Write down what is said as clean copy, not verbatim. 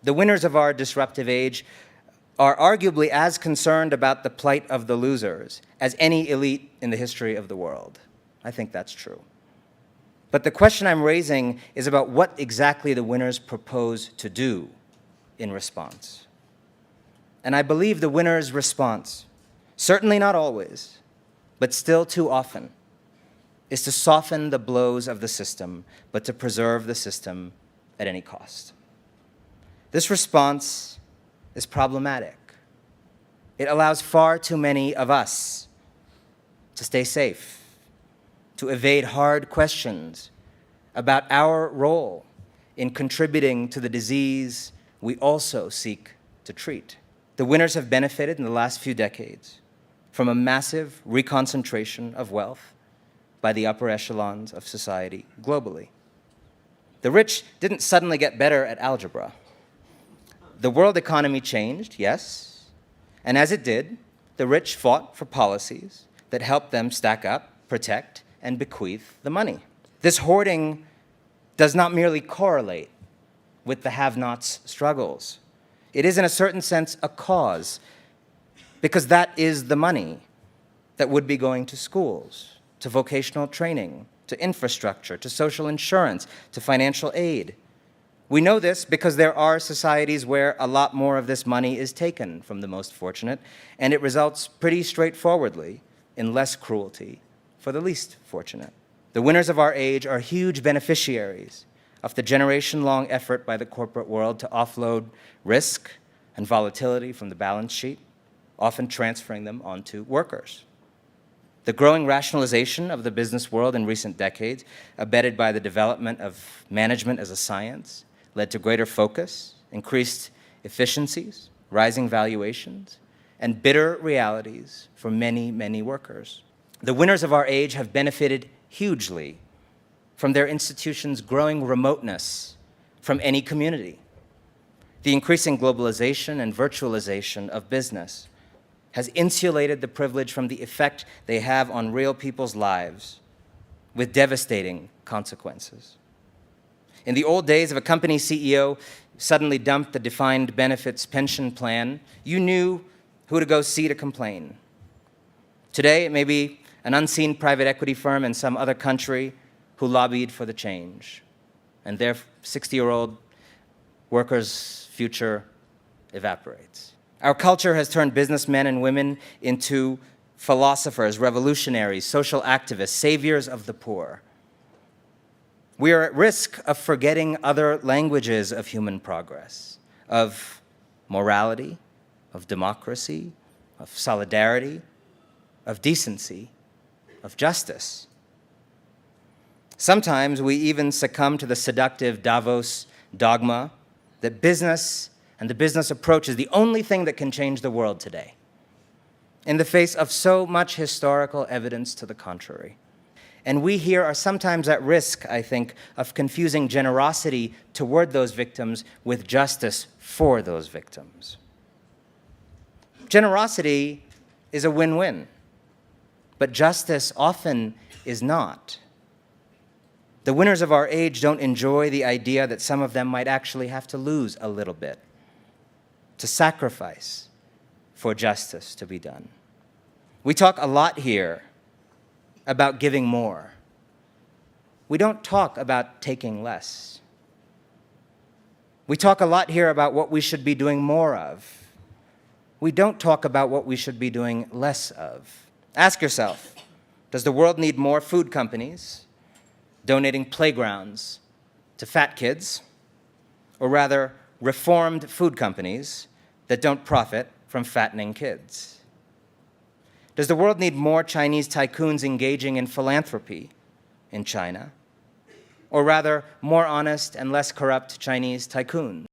The winners of our disruptive age are arguably as concerned about the plight of the losers as any elite in the history of the world. I think that's true. But the question I'm raising is about what exactly the winners propose to do in response. And I believe the winners' response, certainly not always, but still too often, is to soften the blows of the system, but to preserve the system at any cost. This response is problematic. It allows far too many of us to stay safe, to evade hard questions about our role in contributing to the disease we also seek to treat. The winners have benefited in the last few decades from a massive reconcentration of wealth by the upper echelons of society globally. The rich didn't suddenly get better at algebra. The world economy changed, yes, and as it did, the rich fought for policies that helped them stack up, protect, and bequeath the money. This hoarding does not merely correlate with the have-nots' struggles. It is, in a certain sense, a cause, because that is the money that would be going to schools, to vocational training, to infrastructure, to social insurance, to financial aid. We know this because there are societies where a lot more of this money is taken from the most fortunate, and it results pretty straightforwardly in less cruelty for the least fortunate. The winners of our age are huge beneficiaries of the generation-long effort by the corporate world to offload risk and volatility from the balance sheet, often transferring them onto workers. The growing rationalization of the business world in recent decades, abetted by the development of management as a science, led to greater focus, increased efficiencies, rising valuations, and bitter realities for many, many workers. The winners of our age have benefited hugely from their institutions' growing remoteness from any community. The increasing globalization and virtualization of business has insulated the privileged from the effect they have on real people's lives with devastating consequences. In the old days, if a company CEO suddenly dumped the defined benefits pension plan, you knew who to go see to complain. Today, it may be an unseen private equity firm in some other country who lobbied for the change, and their 60-year-old workers' future evaporates. Our culture has turned businessmen and women into philosophers, revolutionaries, social activists, saviors of the poor. We are at risk of forgetting other languages of human progress, of morality, of democracy, of solidarity, of decency, of justice. Sometimes we even succumb to the seductive Davos dogma that business and the business approach is the only thing that can change the world today, in the face of so much historical evidence to the contrary. And we here are sometimes at risk, I think, of confusing generosity toward those victims with justice for those victims. Generosity is a win-win, but justice often is not. The winners of our age don't enjoy the idea that some of them might actually have to lose a little bit, to sacrifice for justice to be done. We talk a lot here about giving more. We don't talk about taking less. We talk a lot here about what we should be doing more of. We don't talk about what we should be doing less of. Ask yourself, does the world need more food companies donating playgrounds to fat kids, or rather reformed food companies that don't profit from fattening kids? Does the world need more Chinese tycoons engaging in philanthropy in China, or rather more honest and less corrupt Chinese tycoons?